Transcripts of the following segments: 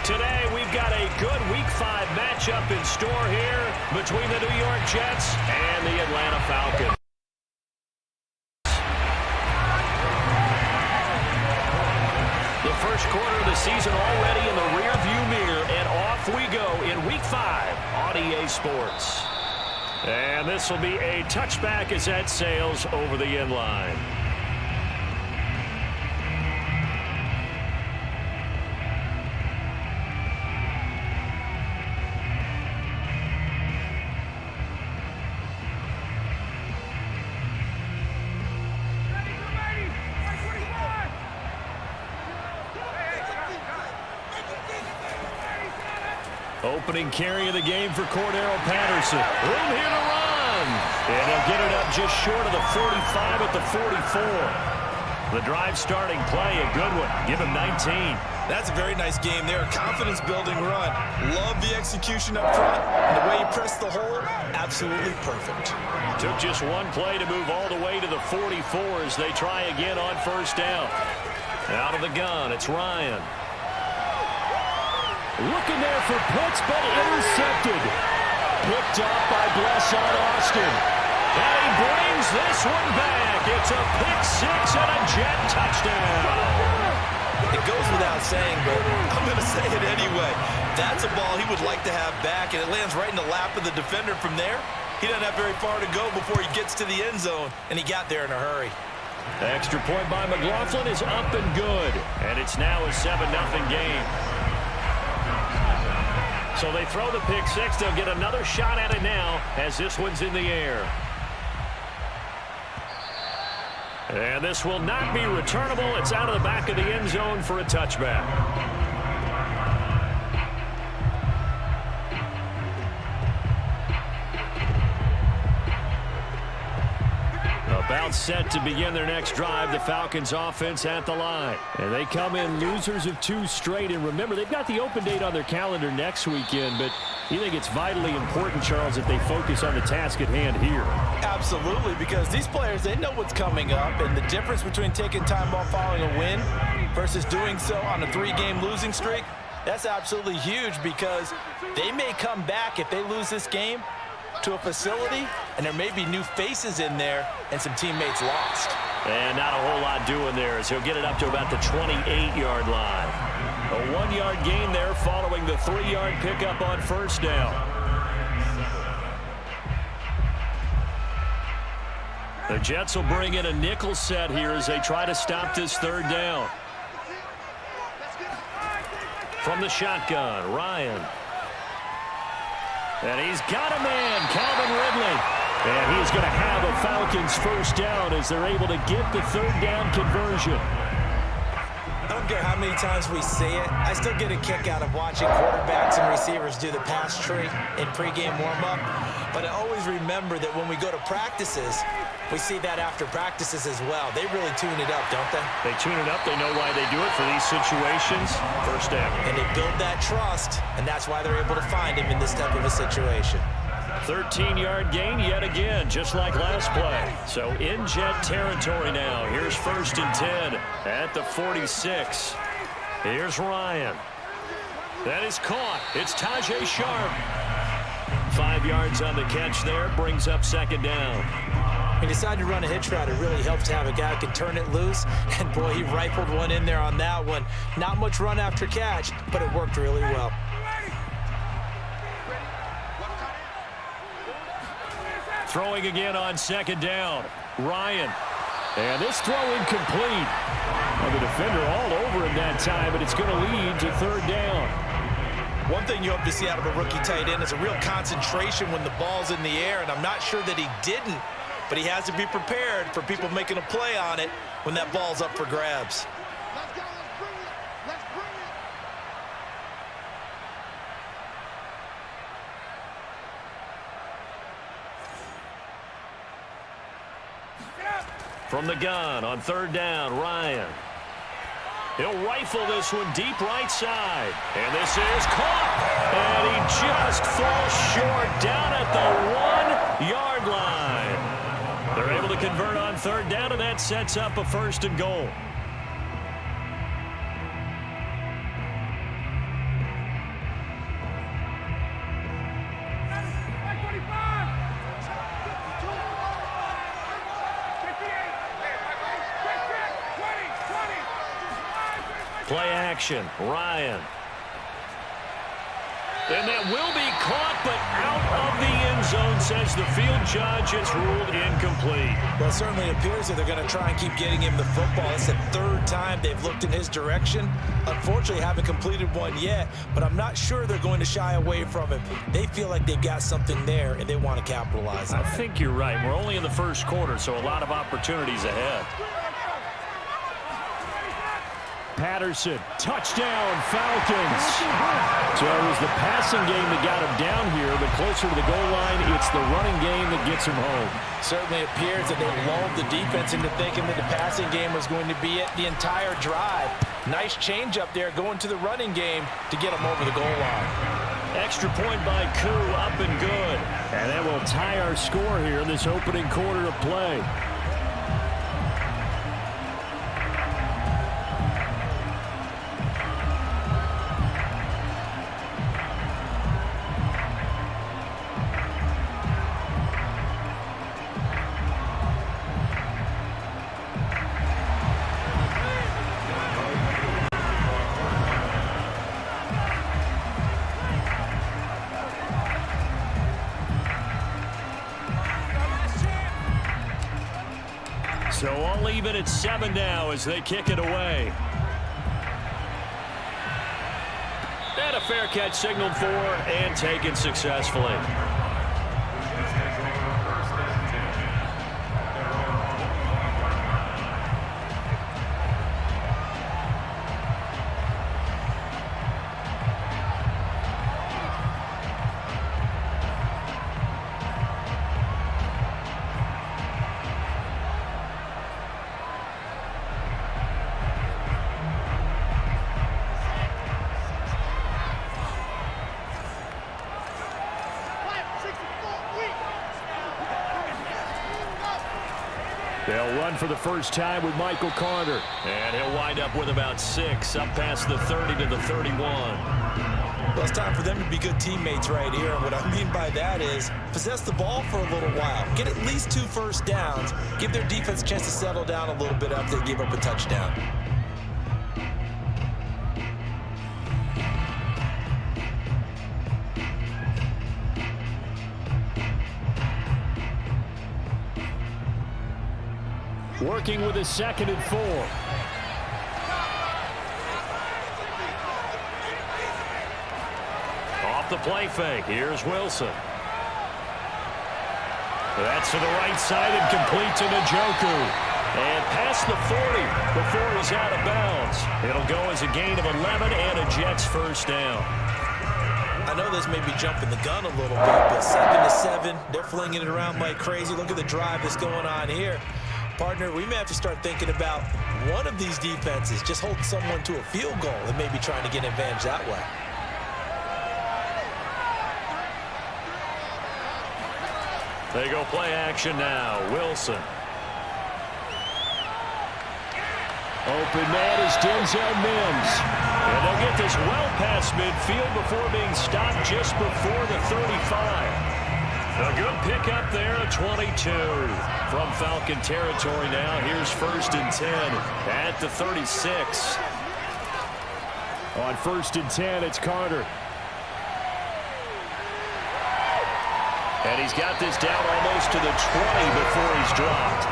Today, we've got a good Week 5 matchup in store here between the New York Jets and the Atlanta Falcons. The first quarter of the season already in the rearview mirror, and off we go in Week 5 on EA Sports. And this will be a touchback as that sails over the end line. Opening carry of the game for Cordero Patterson. Room here to run. And he'll get it up just short of the 45 at the 44. The drive starting play, a good one. Give him 19. That's a very nice game there. A confidence-building run. Love the execution up front. And the way he pressed the hole, absolutely perfect. Took just one play to move all the way to the 44 as they try again on first down. Out of the gun, it's Ryan. Looking there for Pitts, but intercepted. Picked up by Blesson Austin. And he brings this one back. It's a pick six and a Jet touchdown. It goes without saying, but I'm going to say it anyway. That's a ball he would like to have back, and it lands right in the lap of the defender from there. He doesn't have very far to go before he gets to the end zone, and he got there in a hurry. The extra point by McLaughlin is up and good, and it's now a 7-0 game. So they throw the pick six. They'll get another shot at it now as this one's in the air. And this will not be returnable. It's out of the back of the end zone for a touchback. About set to begin their next drive, the Falcons offense at the line. And they come in losers of 2 straight. And remember, they've got the open date on their calendar next weekend, but you think it's vitally important, Charles, that they focus on the task at hand here? Absolutely, because these players, they know what's coming up, and the difference between taking time off following a win versus doing so on a 3-game losing streak, that's absolutely huge because they may come back if they lose this game to a facility, and there may be new faces in there and some teammates lost. And not a whole lot doing there as he'll get it up to about the 28-yard line. A 1-yard gain there following the 3-yard pickup on first down. The Jets will bring in a nickel set here as they try to stop this third down. From the shotgun, Ryan. And he's got a man, Calvin Ridley. And he's going to have a Falcons first down as they're able to get the third down conversion. I don't care how many times we see it. I still get a kick out of watching quarterbacks and receivers do the pass tree in pregame warm-up. But I always remember that when we go to practices, we see that after practices as well. They really tune it up, don't they? They tune it up. They know why they do it for these situations. First down. And they build that trust, and that's why they're able to find him in this type of a situation. 13-yard gain yet again, just like last play. So in Jet territory now. Here's 1st and 10 at the 46. Here's Ryan. That is caught. It's Tajay Sharp. 5 yards on the catch there. Brings up second down. He decided to run a hitch route. It really helps to have a guy who can turn it loose. And, boy, he rifled one in there on that one. Not much run after catch, but it worked really well. Throwing again on second down. Ryan. And this throw incomplete. Well, the defender all over him that time, but it's going to lead to third down. One thing you hope to see out of a rookie tight end is a real concentration when the ball's in the air, and I'm not sure that he didn't, but he has to be prepared for people making a play on it when that ball's up for grabs. From the gun on third down, Ryan. He'll rifle this one deep right side. And this is caught. And he just falls short down at the 1-yard line. They're able to convert on third down, and that sets up a 1st and goal. action. Ryan. And that will be caught, but out of the end zone, says the field judge. It's ruled incomplete. Well, it certainly appears that they're going to try and keep getting him the football. It's the third time they've looked in his direction. Unfortunately, haven't completed one yet, but I'm not sure they're going to shy away from him. They feel like they've got something there, and they want to capitalize on it. I think you're right. We're only in the first quarter, so a lot of opportunities ahead. Patterson, touchdown, Falcons. So it was the passing game that got him down here, but closer to the goal line, it's the running game that gets him home. Certainly appears that they lulled the defense into thinking that the passing game was going to be it the entire drive. Nice change up there going to the running game to get him over the goal line. Extra point by Koo, up and good. And that will tie our score here in this opening quarter of play. So all even at 7 now as they kick it away. And a fair catch signaled for and taken successfully. They'll run for the first time with Michael Carter. And he'll wind up with about 6, up past the 30 to the 31. Well, it's time for them to be good teammates right here. And what I mean by that is possess the ball for a little while. Get at least 2 first downs. Give their defense a chance to settle down a little bit after they give up a touchdown. Working with a 2nd and 4. Off the play fake. Here's Wilson. That's to the right side and complete to Njoku. And past the 40 before he's out of bounds. It'll go as a gain of 11 and a Jets first down. I know this may be jumping the gun a little bit, but 7-7, they're flinging it around like crazy. Look at the drive that's going on here. Partner, we may have to start thinking about one of these defenses just hold someone to a field goal and maybe trying to get an advantage that way. They go play action now. Wilson. Open man is Denzel Mims. And they'll get this well past midfield before being stopped just before the 35. A good pickup there, 22. From Falcon territory now. Here's 1st and 10 at the 36. On 1st and 10, it's Carter. And he's got this down almost to the 20 before he's dropped.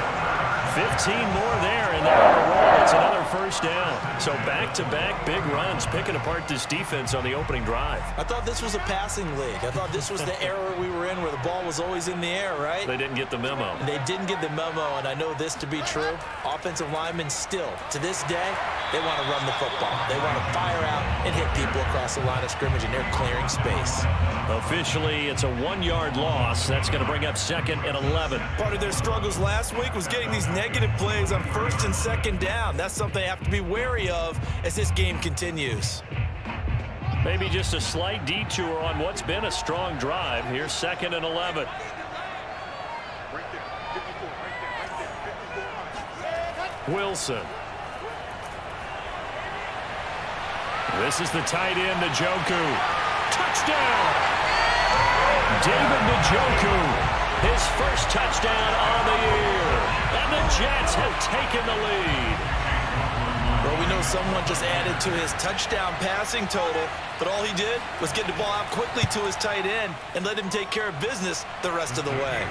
15 more there, and they're on a roll. It's another first down. So back-to-back big runs, picking apart this defense on the opening drive. I thought this was a passing league. I thought this was the era we were in where the ball was always in the air, right? They didn't get the memo. They didn't get the memo, and I know this to be true. Offensive linemen still, to this day, they want to run the football. They want to fire out and hit people across the line of scrimmage, and they're clearing space. Officially, it's a 1-yard loss. That's going to bring up 2nd and 11. Part of their struggles last week was getting these negative plays on 1st and 2nd down. That's something they have to be wary of as this game continues. Maybe just a slight detour on what's been a strong drive. Here's 2nd and 11. Wilson. This is the tight end, Njoku. Touchdown! David Njoku. His first touchdown on the year. And the Jets have taken the lead. Well, we know someone just added to his touchdown passing total, but all he did was get the ball out quickly to his tight end and let him take care of business the rest of the way.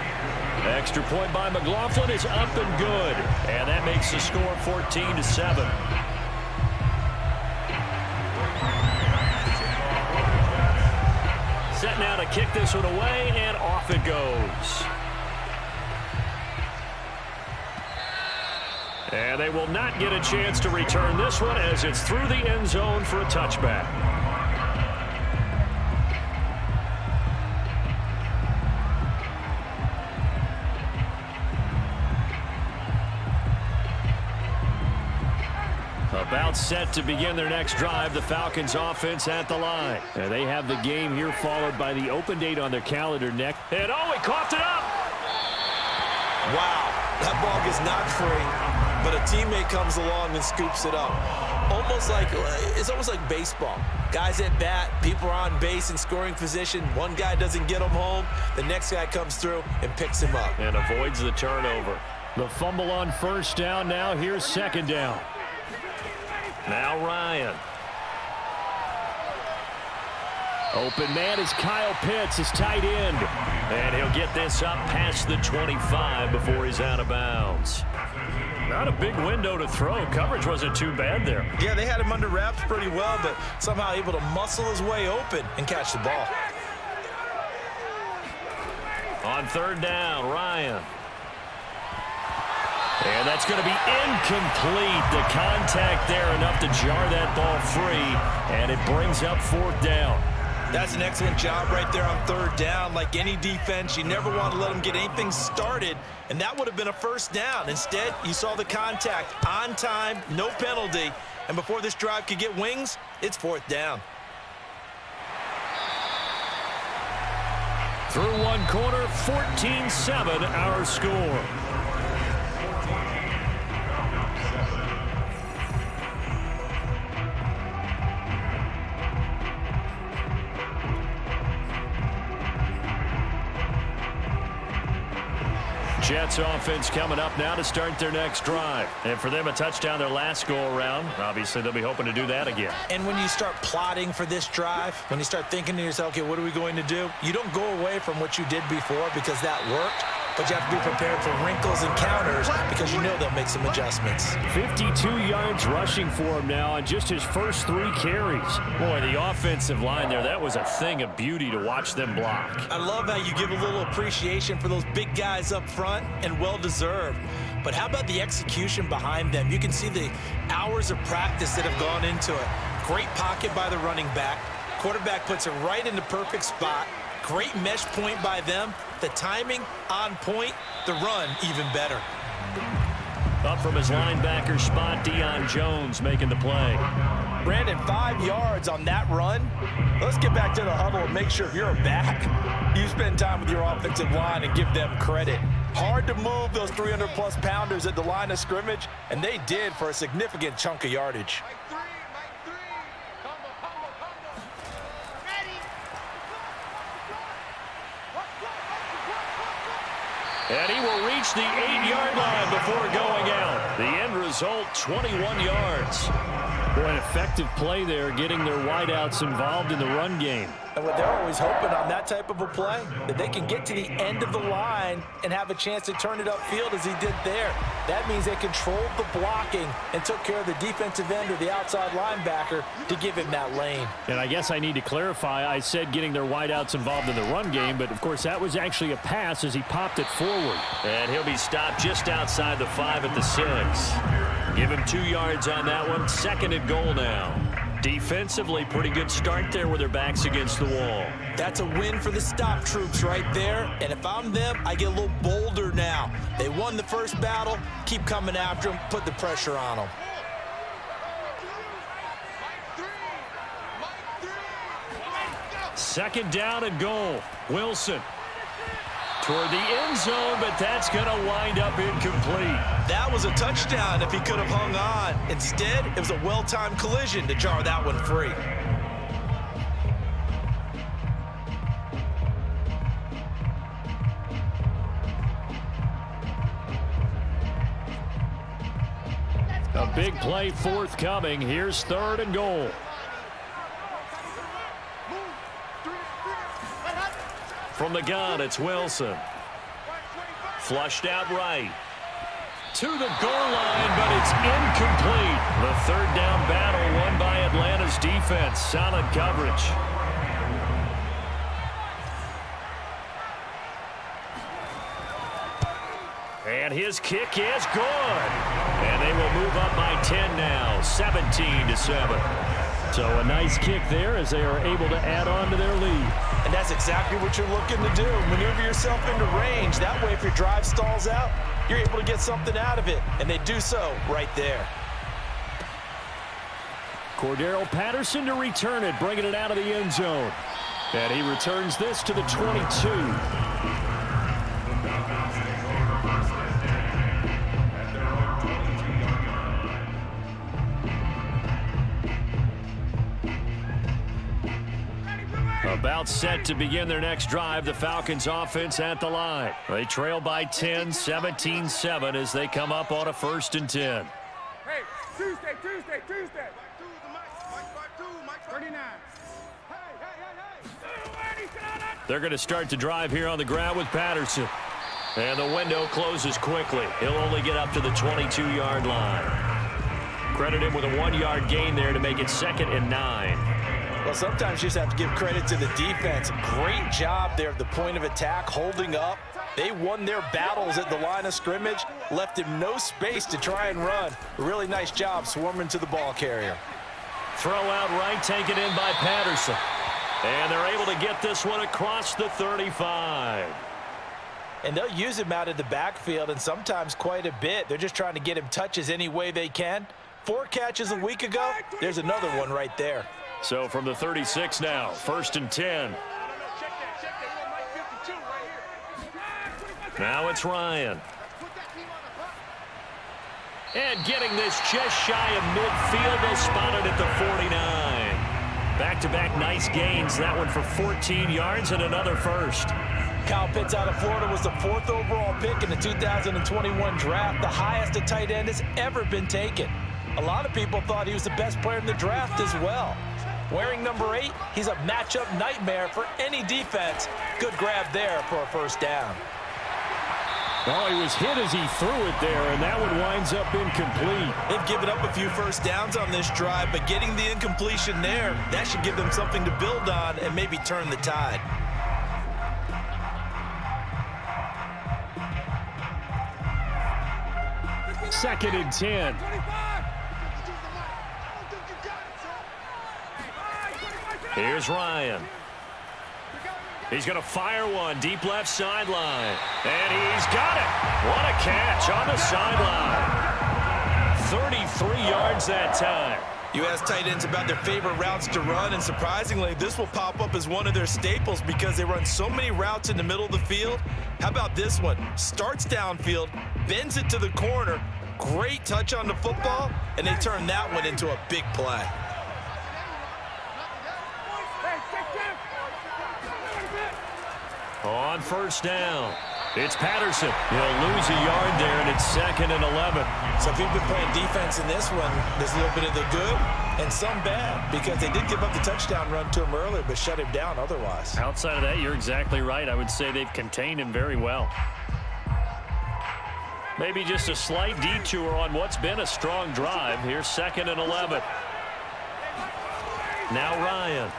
Extra point by McLaughlin is up and good. And that makes the score 14-7. Set now to kick this one away, and off it goes. And they will not get a chance to return this one as it's through the end zone for a touchback. About set to begin their next drive, the Falcons offense at the line. And they have the game here followed by the open date on their calendar next. And oh, he coughed it up! Wow, that ball gets knocked free, but a teammate comes along and scoops it up. It's almost like baseball. Guys at bat, people are on base in scoring position. One guy doesn't get him home. The next guy comes through and picks him up. And avoids the turnover. The fumble on first down. Now here's second down. Now Ryan. Open man is Kyle Pitts, his tight end. And he'll get this up past the 25 before he's out of bounds. Not a big window to throw. Coverage wasn't too bad there. Yeah, they had him under wraps pretty well, but somehow able to muscle his way open and catch the ball. On third down, Ryan. And that's going to be incomplete. The contact there enough to jar that ball free, and it brings up fourth down. That's an excellent job right there on third down. Like any defense, you never want to let them get anything started, and that would have been a first down. Instead, you saw the contact on time, no penalty, and before this drive could get wings, it's fourth down. Through one quarter, 14-7 our score. Jets offense coming up now to start their next drive. And for them, a touchdown their last go-around. Obviously, they'll be hoping to do that again. And when you start plotting for this drive, when you start thinking to yourself, okay, what are we going to do? You don't go away from what you did before because that worked. But you have to be prepared for wrinkles and counters because you know they'll make some adjustments. 52 yards rushing for him now on just his first 3 carries. Boy, the offensive line there, that was a thing of beauty to watch them block. I love how you give a little appreciation for those big guys up front, and well-deserved. But how about the execution behind them? You can see the hours of practice that have gone into it. Great pocket by the running back. Quarterback puts it right in the perfect spot. Great mesh point by them. The timing on point. The run even better. Up from his linebacker spot, Deion Jones making the play. Brandon, 5 yards on that run. Let's get back to the huddle and make sure you're back. You spend time with your offensive line and give them credit. Hard to move those 300-plus pounders at the line of scrimmage, and they did for a significant chunk of yardage. And he will reach the 8-yard line before going out. The end result, 21 yards. Boy, an effective play there, getting their wideouts involved in the run game. And what they're always hoping on that type of a play, that they can get to the end of the line and have a chance to turn it upfield as he did there. That means they controlled the blocking and took care of the defensive end or the outside linebacker to give him that lane. And I guess I need to clarify, I said getting their wideouts involved in the run game, but of course that was actually a pass as he popped it forward. And he'll be stopped just outside the 5 at the 6. Give him 2 yards on that one. Second and goal now. Defensively, pretty good start there with their backs against the wall. That's a win for the stop troops right there. And if I'm them, I get a little bolder now. They won the first battle. Keep coming after them. Put the pressure on them. Second down and goal. Wilson toward the end zone, but that's going to wind up incomplete. That was a touchdown if he could have hung on. Instead, it was a well-timed collision to jar that one free. big play forthcoming. Here's 3rd and goal. From the gun, it's Wilson. Flushed out right. To the goal line, but it's incomplete. The 3rd down battle won by Atlanta's defense. Solid coverage. And his kick is good. And they will move up by 10 now, 17-7. So a nice kick there as they are able to add on to their lead. And that's exactly what you're looking to do. Maneuver yourself into range. That way, if your drive stalls out, you're able to get something out of it. And they do so right there. Cordero Patterson to return it, bringing it out of the end zone. And he returns this to the 22. About set to begin their next drive, the Falcons offense at the line. They trail by 10, 17-7 as they come up on a 1st and 10. Hey, Tuesday. 39. They're going to start to drive here on the ground with Patterson. And the window closes quickly. He'll only get up to the 22-yard line. Credit him with a 1-yard gain there to make it 2nd and 9. Well, sometimes you just have to give credit to the defense. Great job there at the point of attack, holding up. They won their battles at the line of scrimmage, left him no space to try and run. A really nice job swarming to the ball carrier. Throw out right, taken in by Patterson. And they're able to get this one across the 35. And they'll use him out of the backfield, and sometimes quite a bit. They're just trying to get him touches any way they can. 4 catches a week ago, there's another one right there. So from the 36 now, 1st and 10. Now it's Ryan. And getting this just shy of midfield, they'll spot it at the 49. Back-to-back nice gains. That one for 14 yards and another 1st. Kyle Pitts out of Florida was the 4th overall pick in the 2021 draft, the highest a tight end has ever been taken. A lot of people thought he was the best player in the draft as well. Wearing number 8, he's a matchup nightmare for any defense. Good grab there for a 1st down. Oh, he was hit as he threw it there, and that one winds up incomplete. They've given up a few 1st downs on this drive, but getting the incompletion there, that should give them something to build on and maybe turn the tide. Second and 10. Here's Ryan. He's going to fire one deep left sideline. And he's got it. What a catch on the sideline. 33 yards that time. You ask tight ends about their favorite routes to run, and surprisingly, this will pop up as one of their staples because they run so many routes in the middle of the field. How about this one? Starts downfield, bends it to the corner, great touch on the football, and they turn that one into a big play. On 1st down, it's Patterson. He'll lose a yard there, and it's 2nd and 11. So if you've been playing defense in this one, there's a little bit of the good and some bad because they did give up the touchdown run to him earlier but shut him down otherwise. Outside of that, you're exactly right. I would say they've contained him very well. Maybe just a slight detour on what's been a strong drive. Here's 2nd and 11. Now Ryan.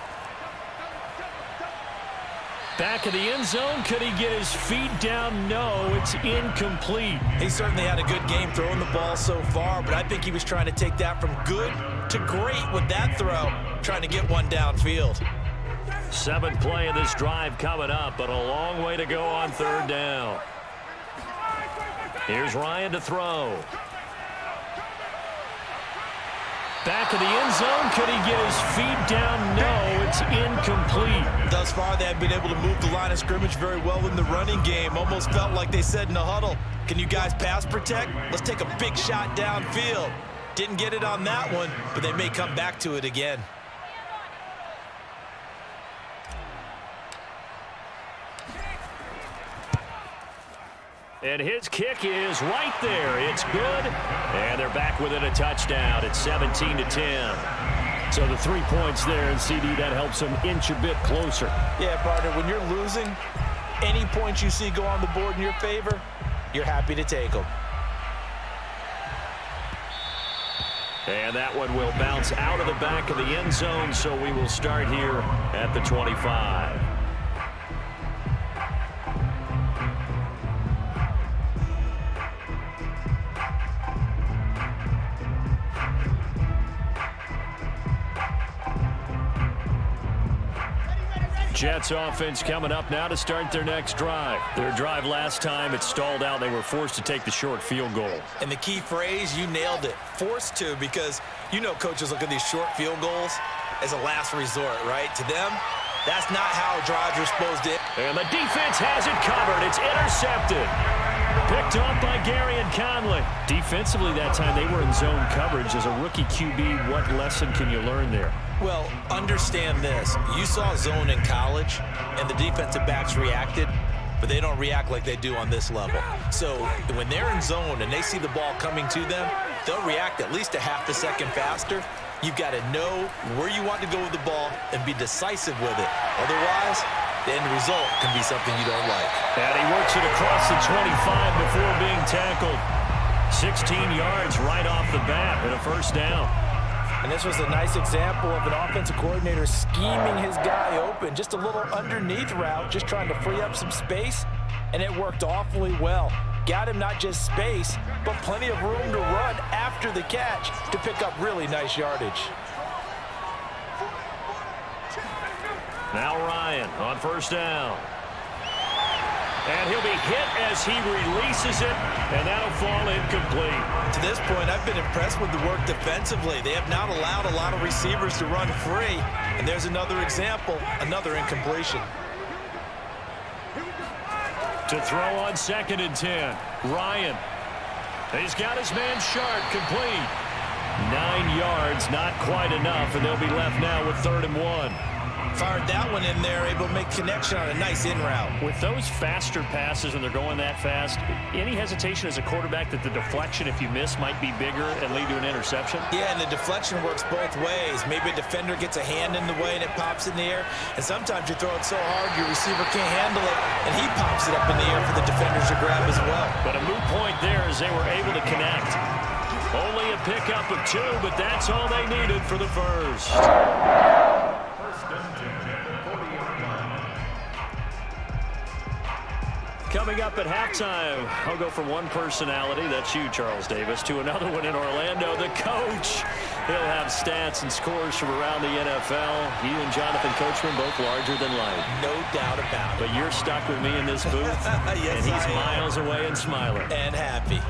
Back of the end zone. Could he get his feet down? No, it's incomplete. He certainly had a good game throwing the ball so far, but I think he was trying to take that from good to great with that throw, trying to get one downfield. 7th play of this drive coming up, but a long way to go on 3rd down. Here's Ryan to throw. Back of the end zone. Could he get his feet down? No, it's incomplete. Thus far, they have been able to move the line of scrimmage very well in the running game. Almost felt like they said in the huddle, can you guys pass protect? Let's take a big shot downfield. Didn't get it on that one, but they may come back to it again. And his kick is right there. It's good. And they're back within a touchdown. It's 17-10. So the 3 points there, and CD, that helps them inch a bit closer. Yeah, partner, when you're losing, any points you see go on the board in your favor, you're happy to take them. And that one will bounce out of the back of the end zone, so we will start here at the 25. Jets offense coming up now to start their next drive. Their drive last time, it stalled out. They were forced to take the short field goal. And the key phrase, you nailed it, forced to, because you know coaches look at these short field goals as a last resort, right? To them, that's not how drives are supposed to. And the defense has it covered. It's intercepted. Picked off by Gary and Conley. Defensively that time, they were in zone coverage. As a rookie QB, what lesson can you learn there? Well, understand this. You saw zone in college, and the defensive backs reacted, but they don't react like they do on this level. So when they're in zone and they see the ball coming to them, they'll react at least a half a second faster. You've got to know where you want to go with the ball and be decisive with it. Otherwise, the end result can be something you don't like. And he works it across the 25 before being tackled. 16 yards right off the bat and a first down. And this was a nice example of an offensive coordinator scheming his guy open. Just a little underneath route, just trying to free up some space, and it worked awfully well. Got him not just space, but plenty of room to run after the catch to pick up really nice yardage. Now Ryan on first down. And he'll be hit as he releases it, and that'll fall incomplete. To this point, I've been impressed with the work defensively. They have not allowed a lot of receivers to run free. And there's another example, another incompletion. To throw on 2nd and 10, Ryan. He's got his man Sharp complete. 9 yards, not quite enough, and they'll be left now with 3rd and 1. Fired that one in there, able to make connection on a nice in route. With those faster passes and they're going that fast, any hesitation as a quarterback that the deflection, if you miss, might be bigger and lead to an interception? Yeah, and the deflection works both ways. Maybe a defender gets a hand in the way and it pops in the air. And sometimes you throw it so hard your receiver can't handle it, and he pops it up in the air for the defenders to grab as well. But a moot point there as they were able to connect. Only a pickup of 2, but that's all they needed for the first. Coming up at halftime, I'll go from one personality, that's you, Charles Davis, to another one in Orlando, the coach. He'll have stats and scores from around the NFL. You and Jonathan Coachman, both larger than life. No doubt about it. But you're stuck with me in this booth, yes, and he's miles away and smiling. And happy.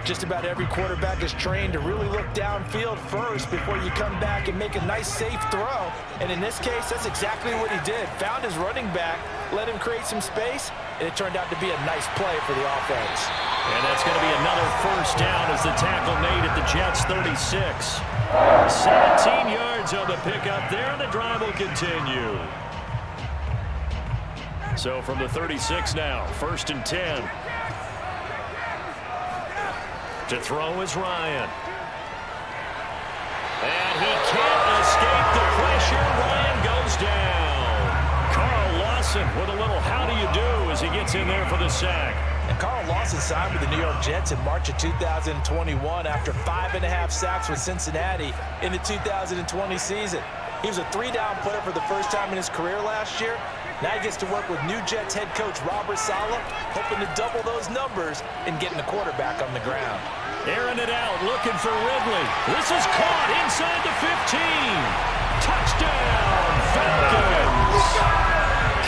Just about every quarterback is trained to really look downfield first before you come back and make a nice, safe throw. And in this case, that's exactly what he did. Found his running back, let him create some space, and it turned out to be a nice play for the offense. And that's going to be another first down as the tackle made at the Jets' 36. 17 yards on the pickup there, and the drive will continue. So from the 36 now, 1st and 10. To throw is Ryan. And he can't escape the pressure. Ryan goes down. Carl Lawson with a little how do you do as he gets in there for the sack. And Carl Lawson signed with the New York Jets in March of 2021 after 5.5 sacks with Cincinnati in the 2020 season. He was a 3-down player for the first time in his career last year. Now he gets to work with new Jets head coach Robert Saleh, hoping to double those numbers and getting the quarterback on the ground. Airing it out, looking for Ridley. This is caught inside the 15. Touchdown, Falcons.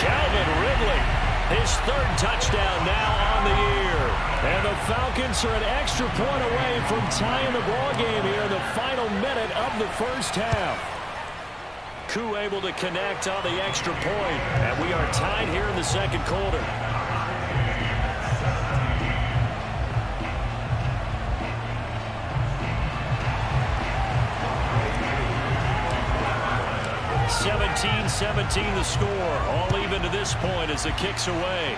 Calvin Ridley, his 3rd touchdown now on the year. And the Falcons are an extra point away from tying the ball game here in the final minute of the first half. Koo able to connect on the extra point, and we are tied here in the 2nd quarter. (17-17) the score. All even to this point as the kick's away.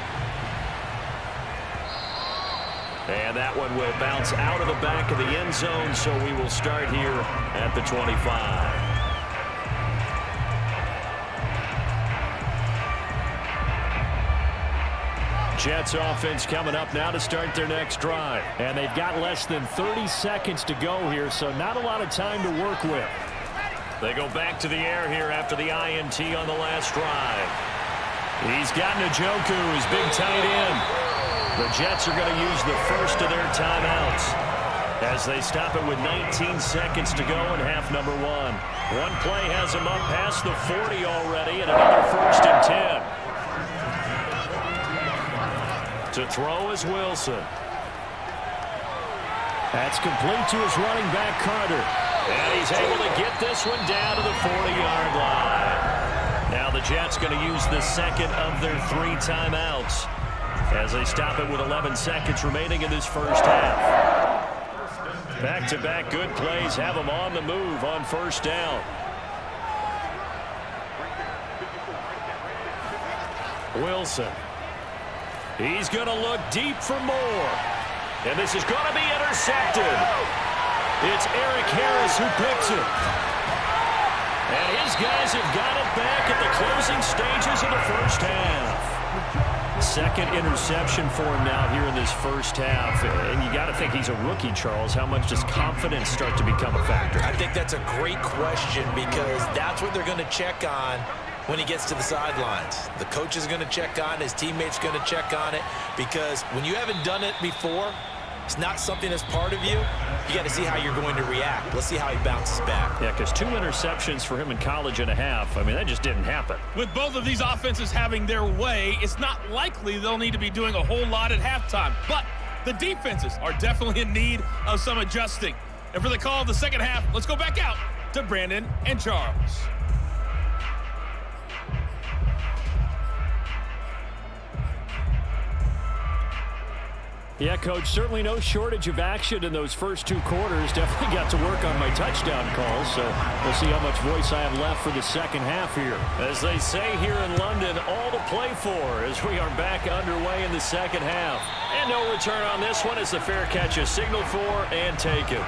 And that one will bounce out of the back of the end zone, so we will start here at the 25. Jets offense coming up now to start their next drive. And they've got less than 30 seconds to go here, so not a lot of time to work with. They go back to the air here after the INT on the last drive. He's got Njoku, his big tight end. The Jets are going to use the first of their timeouts as they stop it with 19 seconds to go in half number one. One play has him up past the 40 already, and another 1st and 10. To throw is Wilson. That's complete to his running back, Carter. And he's able to get this one down to the 40-yard line. Now the Jets going to use the second of their 3 timeouts as they stop it with 11 seconds remaining in this first half. Back-to-back good plays have them on the move on 1st down. Wilson. He's going to look deep for more. And this is going to be intercepted. It's Eric Harris who picks it. And his guys have got it back at the closing stages of the first half. Second interception for him now here in this first half. And you got to think he's a rookie, Charles. How much does confidence start to become a factor? I think that's a great question because that's what they're going to check on when he gets to the sidelines. The coach is going to check on it. His teammates going to check on it because when you haven't done it before, it's not something that's part of you. You got to see how you're going to react. Let's see how he bounces back. Yeah, because 2 interceptions for him in college and a half. I mean, that just didn't happen. With both of these offenses having their way, it's not likely they'll need to be doing a whole lot at halftime. But the defenses are definitely in need of some adjusting. And for the call of the second half, let's go back out to Brandon and Charles. Yeah, Coach, certainly no shortage of action in those first 2 quarters. Definitely got to work on my touchdown calls, so we'll see how much voice I have left for the second half here. As they say here in London, all to play for as we are back underway in the second half. And no return on this one as the fair catch is signaled for and taken.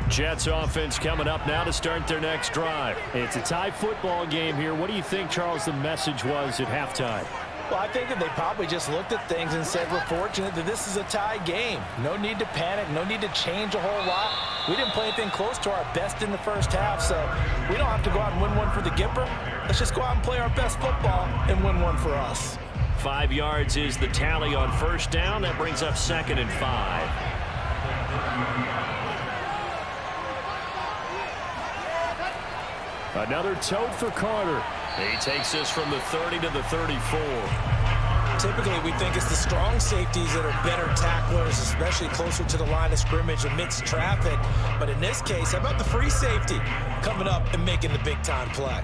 Jets offense coming up now to start their next drive. It's a tie football game here. What do you think, Charles, the message was at halftime? Well, I think that they probably just looked at things and said, we're fortunate that this is a tie game. No need to panic. No need to change a whole lot. We didn't play anything close to our best in the first half, so we don't have to go out and win one for the Gipper. Let's just go out and play our best football and win one for us. 5 yards is the tally on 1st down. That brings up 2nd and 5. Another tote for Carter. He takes this from the 30 to the 34. Typically, we think it's the strong safeties that are better tacklers, especially closer to the line of scrimmage amidst traffic. But in this case, how about the free safety coming up and making the big-time play?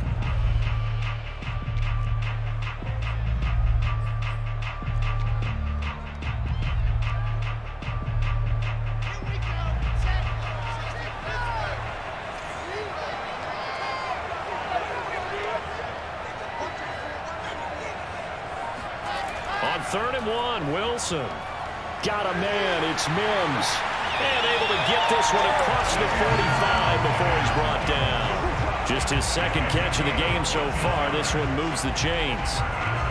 On 3rd and 1, Wilson. Got a man, it's Mims. And able to get this one across the 45 before he's brought down. Just his 2nd catch of the game so far. This one moves the chains.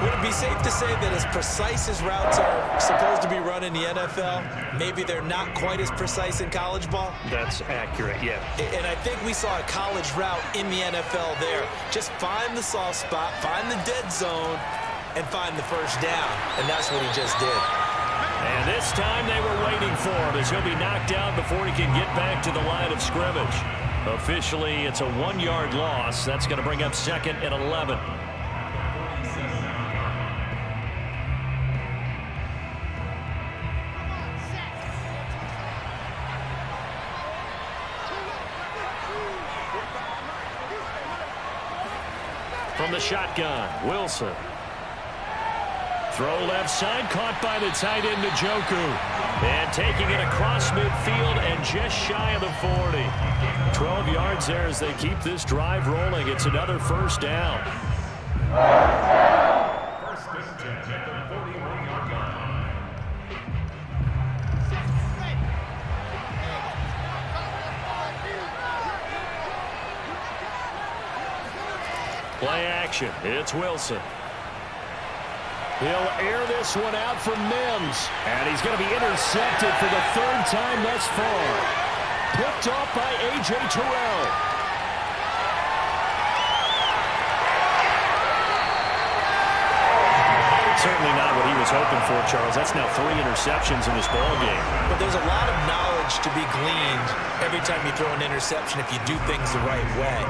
Would it be safe to say that as precise as routes are supposed to be run in the NFL, maybe they're not quite as precise in college ball? That's accurate, yeah. And I think we saw a college route in the NFL there. Just find the soft spot, find the dead zone, and find the first down. And that's what he just did. And this time they were waiting for him as he'll be knocked down before he can get back to the line of scrimmage. Officially, it's a 1-yard loss. That's going to bring up 2nd and 11. From the shotgun, Wilson. Throw left side, caught by the tight end, Njoku. And taking it across midfield and just shy of the 40. 12 yards there as they keep this drive rolling. It's another first down. Play action. It's Wilson. He'll air this one out for Mims. And he's going to be intercepted for the third time thus far. Picked off by A.J. Terrell. Certainly not what he was hoping for, Charles. That's now 3 interceptions in this ball game. But there's a lot of knowledge to be gleaned every time you throw an interception if you do things the right way.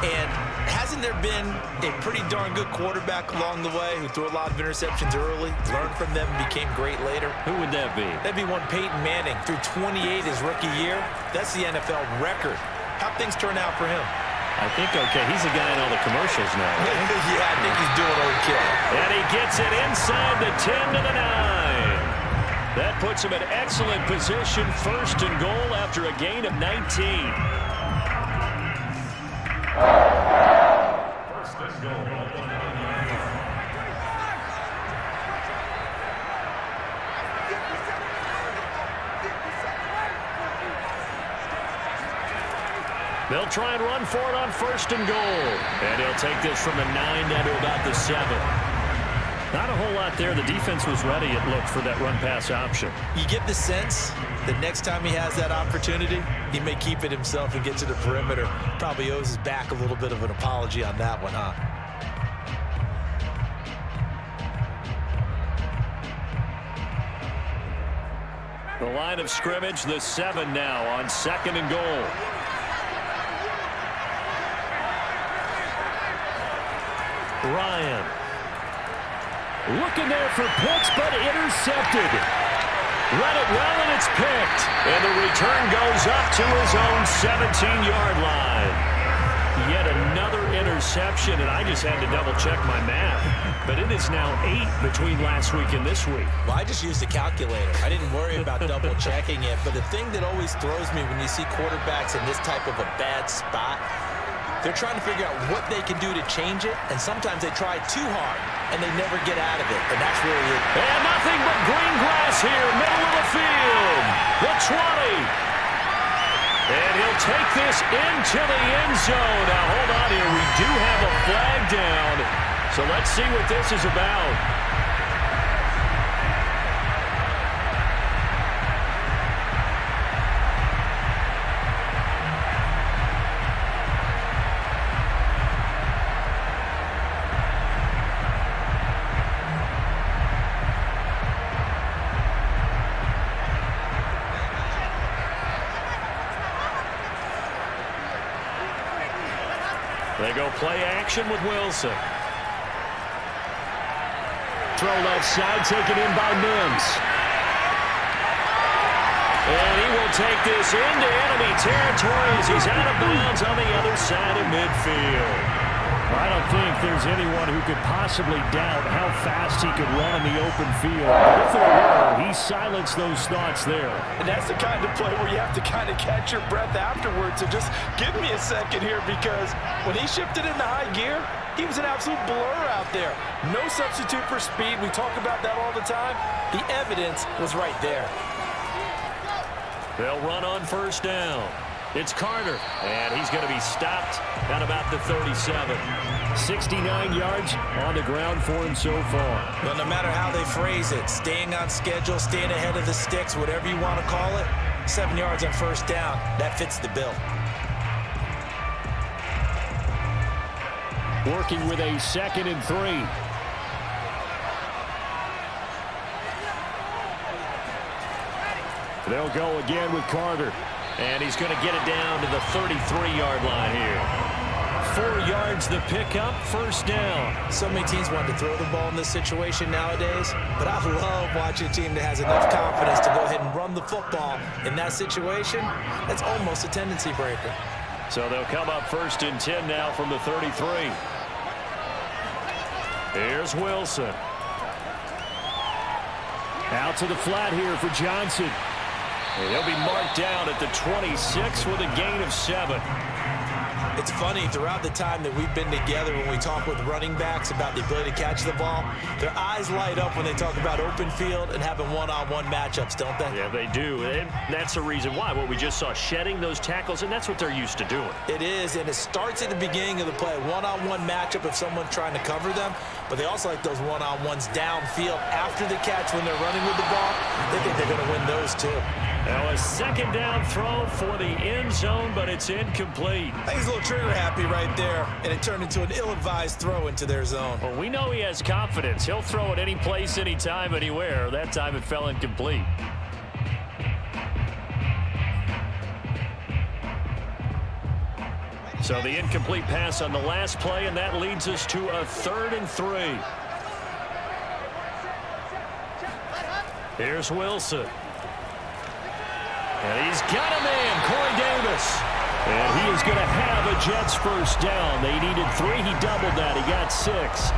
And hasn't there been a pretty darn good quarterback along the way who threw a lot of interceptions early, learned from them, and became great later? Who would that be? That'd be one Peyton Manning. Threw 28 his rookie year. That's the NFL record. How'd things turn out for him? I think okay. He's the guy in all the commercials now. Right? Yeah, I think he's doing okay. And he gets it inside the 10 to the 9. That puts him in excellent position, first and goal after a gain of 19. First and goal. They'll try and run for it on first and goal. And he'll take this from the 9 down to about the 7. Not a whole lot there. The defense was ready, it looked, for that run-pass option. You get the sense that next time he has that opportunity, he may keep it himself and get to the perimeter. Probably owes his back a little bit of an apology on that one, huh? The line of scrimmage, the 7 now on second and goal. Ryan. Looking there for Pitts, but intercepted. Read it well, and it's picked. And the return goes up to his own 17-yard line. Yet another interception, and I just had to double-check my math. But it is now 8 between last week and this week. Well, I just used a calculator. I didn't worry about double-checking it. But the thing that always throws me when you see quarterbacks in this type of a bad spot, they're trying to figure out what they can do to change it, and sometimes they try too hard, and they never get out of it, and that's really it. And nothing but green grass here, middle of the field. The 20. And he'll take this into the end zone. Now, hold on here. We do have a flag down, so let's see what this is about. They go play action with Wilson. Throw left side, taken in by Mims. And he will take this into enemy territory as he's out of bounds on the other side of midfield. I don't think there's anyone who could possibly doubt how fast he could run in the open field. But if there were, he silenced those thoughts there. And that's the kind of play where you have to kind of catch your breath afterwards. So just give me a second here, because when he shifted into high gear, he was an absolute blur out there. No substitute for speed. We talk about that all the time. The evidence was right there. They'll run on first down. It's Carter, and he's going to be stopped at about the 37. 69 yards on the ground for him so far. Well, no matter how they phrase it, staying on schedule, staying ahead of the sticks, whatever you want to call it, 7 yards on first down, that fits the bill. Working with a 2nd and 3. They'll go again with Carter. And he's going to get it down to the 33-yard line here. 4 yards the pickup, first down. So many teams want to throw the ball in this situation nowadays, but I love watching a team that has enough confidence to go ahead and run the football in that situation. That's almost a tendency breaker. So they'll come up 1st and 10 now from the 33. Here's Wilson. Out to the flat here for Johnson. And he'll be marked down at the 26 with a gain of 7. It's funny, throughout the time that we've been together, when we talk with running backs about the ability to catch the ball, their eyes light up when they talk about open field and having one-on-one matchups, don't they? Yeah, they do. And that's the reason why. What we just saw, shedding those tackles, and that's what they're used to doing. It is, and it starts at the beginning of the play. One-on-one matchup if someone's trying to cover them, but they also like those one-on-ones downfield after the catch when they're running with the ball. They think they're going to win those too. Now a second down throw for the end zone, but it's incomplete. I think he's a little trigger happy right there, and it turned into an ill-advised throw into their zone. Well, we know he has confidence. He'll throw it any place, anytime, anywhere. That time it fell incomplete. So the incomplete pass on the last play, and that leads us to a 3rd and 3. Here's Wilson. And he's got a man, Corey Davis. And he is going to have a Jets first down. They needed 3. He doubled that. He got 6.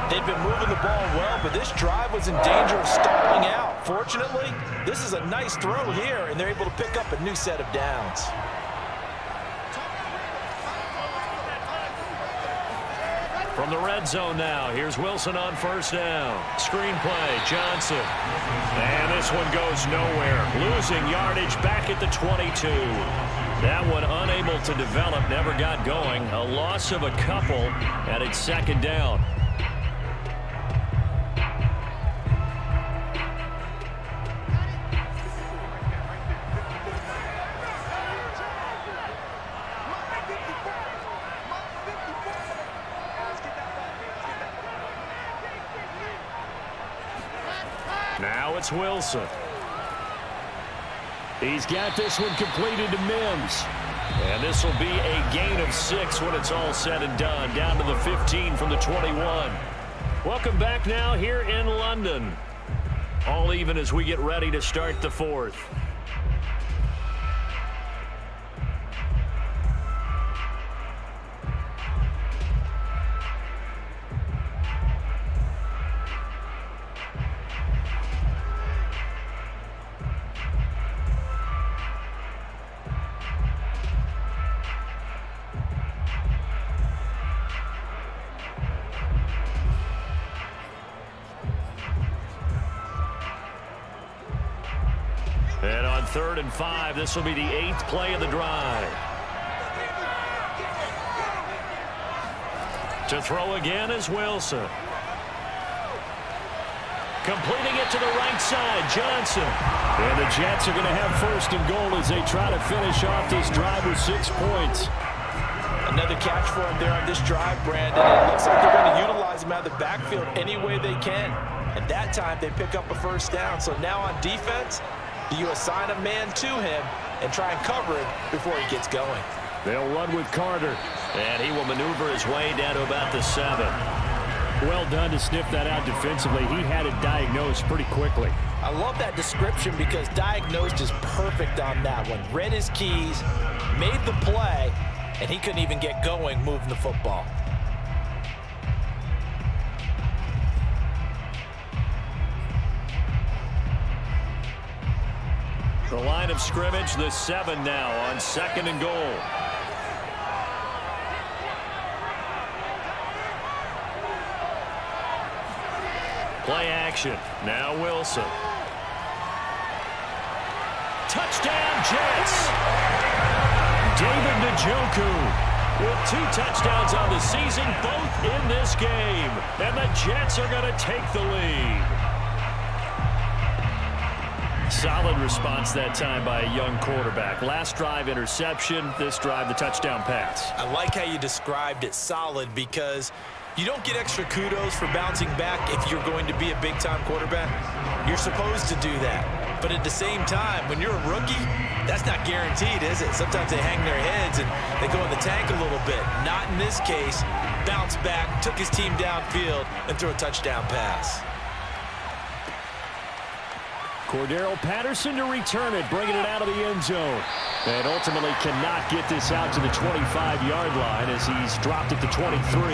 They've been moving the ball well, but this drive was in danger of stalling out. Fortunately, this is a nice throw here, and they're able to pick up a new set of downs. From the red zone now, here's Wilson on first down. Screen play, Johnson. And this one goes nowhere. Losing yardage back at the 22. That one unable to develop, never got going. A loss of a couple, and it's 2nd down. Now it's Wilson. He's got this one completed to Mims. And this will be a gain of 6 when it's all said and done. Down to the 15 from the 21. Welcome back now here in London. All even as we get ready to start the 4th. And on 3rd and 5, this will be the 8th play of the drive. To throw again is Wilson. Completing it to the right side, Johnson. And the Jets are going to have 1st and goal as they try to finish off this drive with 6 points. Another catch for him there on this drive, Brandon. And it looks like they're going to utilize him out of the backfield any way they can. And that time they pick up a 1st down. So now on defense, you assign a man to him and try and cover it before he gets going. They'll run with Carter. And he will maneuver his way down to about the 7. Well done to sniff that out defensively. He had it diagnosed pretty quickly. I love that description because diagnosed is perfect on that one. Read his keys, made the play, and he couldn't even get going moving the football. The line of scrimmage, the 7 now on 2nd and goal. Play action. Now Wilson. Touchdown Jets. David Njoku with 2 touchdowns on the season, both in this game. And the Jets are going to take the lead. Solid response that time by a young quarterback. Last drive, interception. This drive, the touchdown pass. I like how you described it, solid, because you don't get extra kudos for bouncing back if you're going to be a big-time quarterback. You're supposed to do that. But at the same time, when you're a rookie, that's not guaranteed, is it? Sometimes they hang their heads and they go in the tank a little bit. Not in this case. Bounced back, took his team downfield, and threw a touchdown pass. Cordero Patterson to return it, bringing it out of the end zone. And ultimately cannot get this out to the 25-yard line as he's dropped it to 23.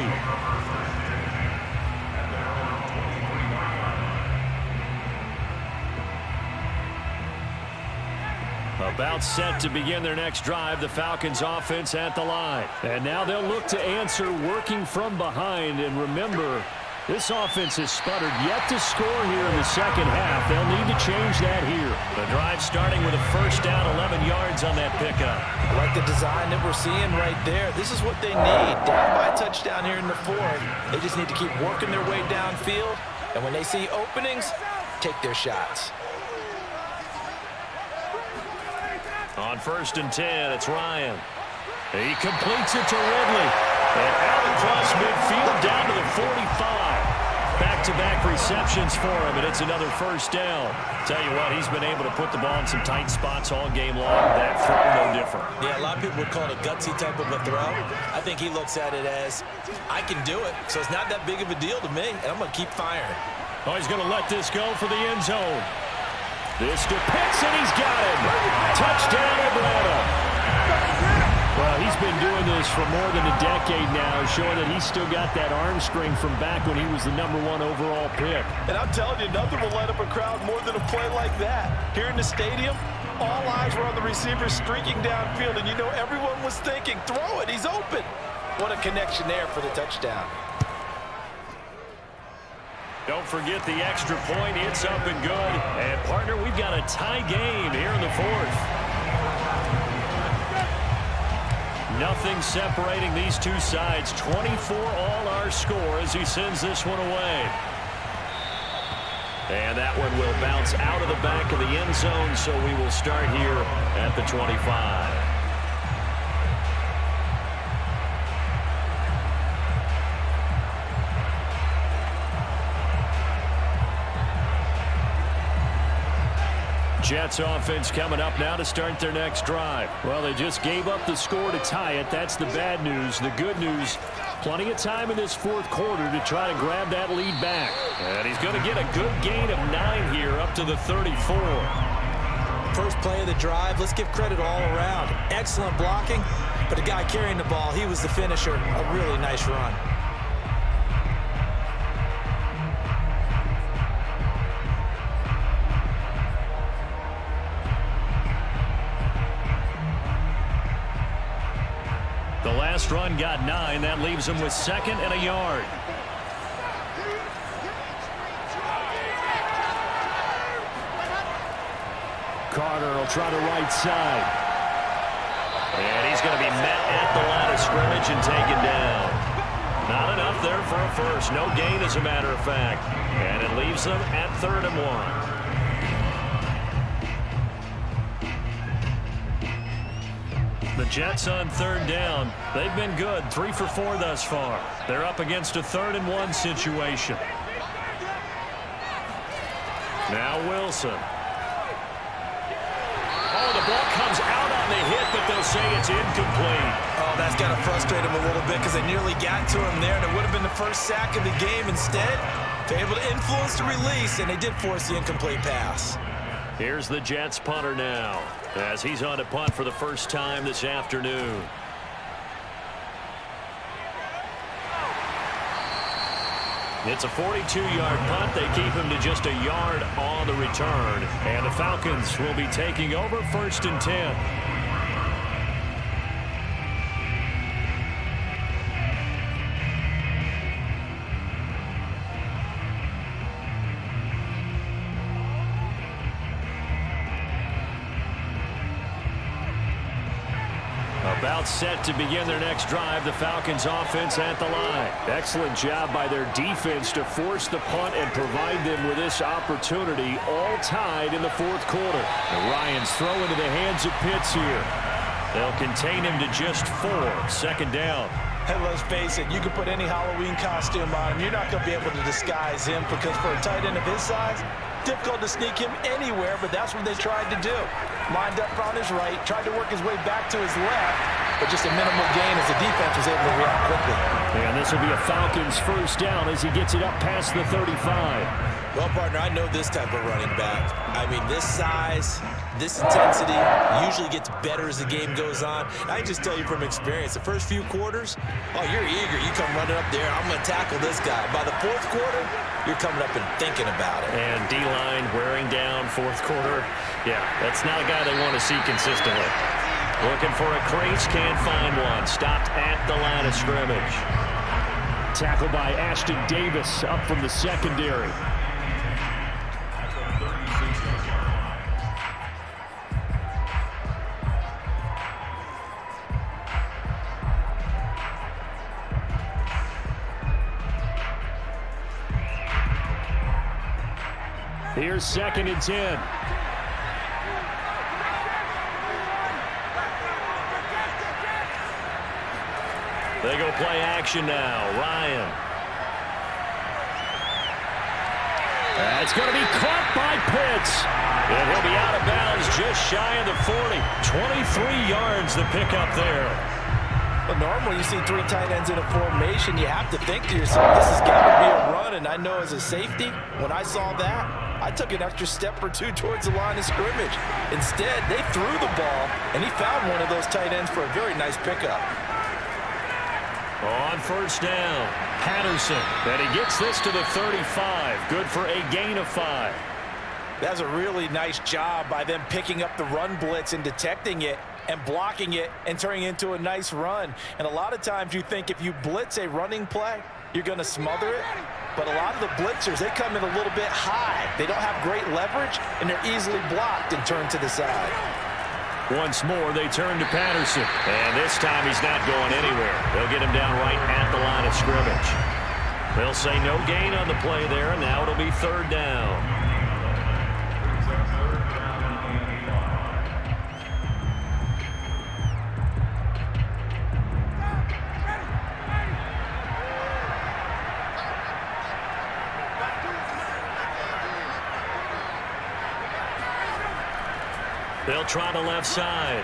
About set to begin their next drive, the Falcons offense at the line. And now they'll look to answer working from behind. And remember, this offense has sputtered yet to score here in the second half. They'll need to change that here. The drive starting with a first down, 11 yards on that pickup. I like the design that we're seeing right there. This is what they need. Down by a touchdown here in the fourth. They just need to keep working their way downfield. And when they see openings, take their shots. On 1st and 10, it's Ryan. He completes it to Ridley. And out across midfield down to the 45. Back-to-back receptions for him, and it's another first down. Tell you what, he's been able to put the ball in some tight spots all game long. That throw, no different. Yeah, a lot of people would call it a gutsy type of a throw. I think he looks at it as, I can do it, so it's not that big of a deal to me, and I'm going to keep firing. Oh, he's going to let this go for the end zone. This to Pitts, and he's got him. Touchdown, Atlanta. Well, he's been doing this for more than a decade now, showing that he's still got that arm strength from back when he was the #1 overall pick. And I'm telling you, nothing will light up a crowd more than a play like that. Here in the stadium, all eyes were on the receiver streaking downfield, and you know everyone was thinking, throw it, he's open. What a connection there for the touchdown. Don't forget the extra point. It's up and good. And, partner, we've got a tie game here in the fourth. Nothing separating these two sides. 24 all our score as he sends this one away. And that one will bounce out of the back of the end zone, so we will start here at the 25. Jets offense coming up now to start their next drive. Well, they just gave up the score to tie it. That's the bad news. The good news, plenty of time in this fourth quarter to try to grab that lead back. And he's going to get a good gain of 9 here up to the 34. First play of the drive, let's give credit all around. Excellent blocking, but the guy carrying the ball, he was the finisher. A really nice run. The last run got 9. That leaves him with 2nd and a yard. Carter will try the right side. And he's going to be met at the line of scrimmage and taken down. Not enough there for a first. No gain, as a matter of fact. And it leaves them at 3rd and 1. The Jets on 3rd down. They've been good. 3 for 4 thus far. They're up against a 3rd and 1 situation. Now Wilson. Oh, the ball comes out on the hit, but they'll say it's incomplete. Oh, that's got to frustrate him a little bit because they nearly got to him there, and it would have been the first sack of the game. Instead, they're able to influence the release, and they did force the incomplete pass. Here's the Jets punter now as he's on to punt for the first time this afternoon. It's a 42-yard punt. They keep him to just a yard on the return. And the Falcons will be taking over 1st and 10. About set to begin their next drive, the Falcons offense at the line. Excellent job by their defense to force the punt and provide them with this opportunity, all tied in the fourth quarter. And Ryan's throw into the hands of Pitts here. They'll contain him to just 4. 2nd down. And let's face it, you can put any Halloween costume on him. You're not going to be able to disguise him because for a tight end of his size, difficult to sneak him anywhere, but that's what they tried to do. Lined up on his right, tried to work his way back to his left, but just a minimal gain as the defense was able to react quickly. And this will be a Falcons first down as he gets it up past the 35. Well, partner, I know this type of running back. I mean, this size, this intensity usually gets better as the game goes on. I just tell you from experience, the first few quarters, oh, you're eager. You come running up there, I'm going to tackle this guy. By the fourth quarter, you're coming up and thinking about it. And D-line wearing down fourth quarter. Yeah, that's not a guy they want to see consistently. Looking for a crease, can't find one. Stopped at the line of scrimmage. Tackled by Ashton Davis up from the secondary. Here's 2nd and 10. They go play action now. Ryan. It's going to be caught by Pitts. And he'll be out of bounds just shy of the 40. 23 yards the pickup there. But normally you see 3 tight ends in a formation, you have to think to yourself, this has got to be a run. And I know as a safety, when I saw that, I took an extra step or 2 towards the line of scrimmage. Instead, they threw the ball, and he found one of those tight ends for a very nice pickup. On first down, Patterson. And he gets this to the 35. Good for a gain of 5. That's a really nice job by them picking up the run blitz and detecting it and blocking it and turning it into a nice run. And a lot of times you think if you blitz a running play, you're going to smother it. But a lot of the blitzers, they come in a little bit high. They don't have great leverage, and they're easily blocked and turned to the side. Once more, they turn to Patterson. And this time he's not going anywhere. They'll get him down right at the line of scrimmage. They'll say no gain on the play there, and now it'll be 3rd down. They'll try the left side.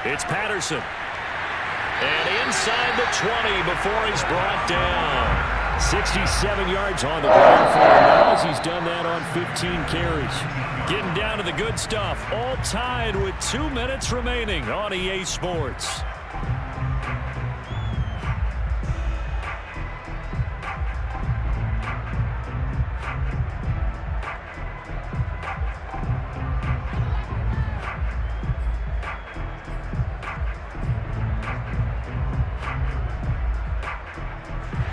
It's Patterson. And inside the 20 before he's brought down. 67 yards on the ground for him now as he's done that on 15 carries. Getting down to the good stuff. All tied with 2 minutes remaining on EA Sports.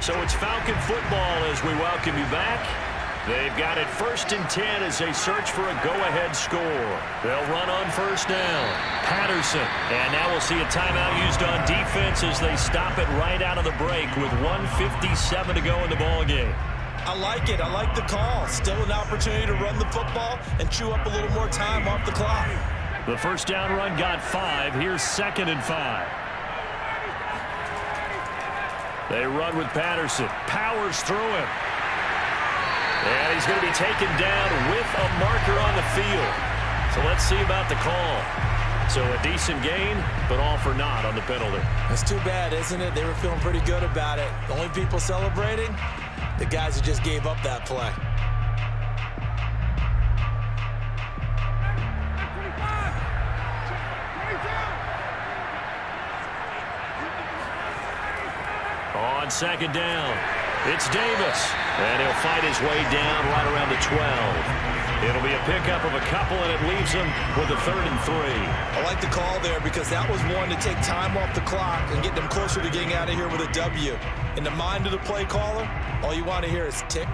So it's Falcon football as we welcome you back. They've got it 1st and 10 as they search for a go-ahead score. They'll run on first down. Patterson. And now we'll see a timeout used on defense as they stop it right out of the break with 1:57 to go in the ballgame. I like it. I like the call. Still an opportunity to run the football and chew up a little more time off the clock. The first down run got 5. Here's 2nd and 5. They run with Patterson. Powers through him. And he's going to be taken down with a marker on the field. So let's see about the call. So a decent gain, but all for naught on the penalty. That's too bad, isn't it? They were feeling pretty good about it. The only people celebrating, the guys who just gave up that play. On 2nd down, it's Davis. And he'll fight his way down right around the 12. It'll be a pickup of a couple, and it leaves him with a 3rd and 3. I like the call there because that was one to take time off the clock and get them closer to getting out of here with a W. In the mind of the play caller, all you want to hear is tick,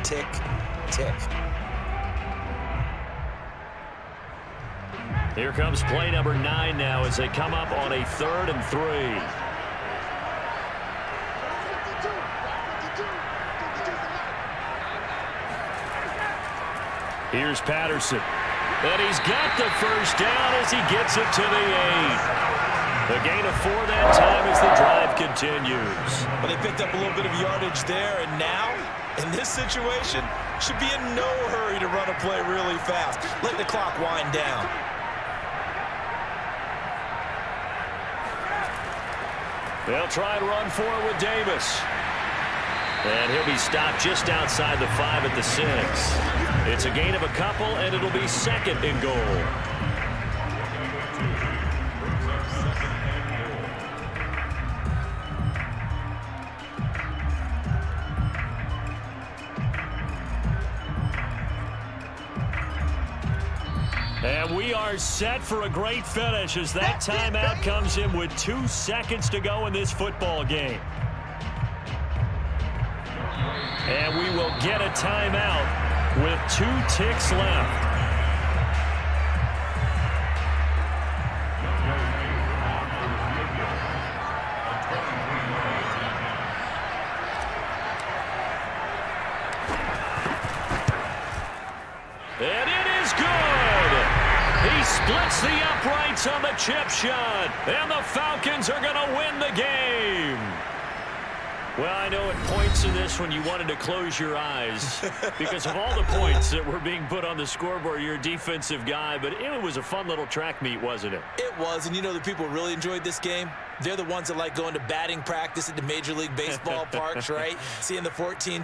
tick, tick. Here comes play number 9 now as they come up on a 3rd and 3. Here's Patterson. And he's got the first down as he gets it to the 8. A gain of 4 that time as the drive continues. Well, they picked up a little bit of yardage there, and now, in this situation, should be in no hurry to run a play really fast. Let the clock wind down. They'll try and run for it with Davis. And he'll be stopped just outside the 5 at the 6. It's a gain of a couple, and it'll be second and goal. And we are set for a great finish as that timeout comes in with 2 seconds to go in this football game. And we will get a timeout with 2 ticks left. And it is good. He splits the uprights on the chip shot. And the Falcons are going to win the game. Well, I know at points in this when you wanted to close your eyes because of all the points that were being put on the scoreboard. You're a defensive guy, but it was a fun little track meet, wasn't it? It was, and you know the people who really enjoyed this game? They're the ones that like going to batting practice at the Major League Baseball parks, right? Seeing the 14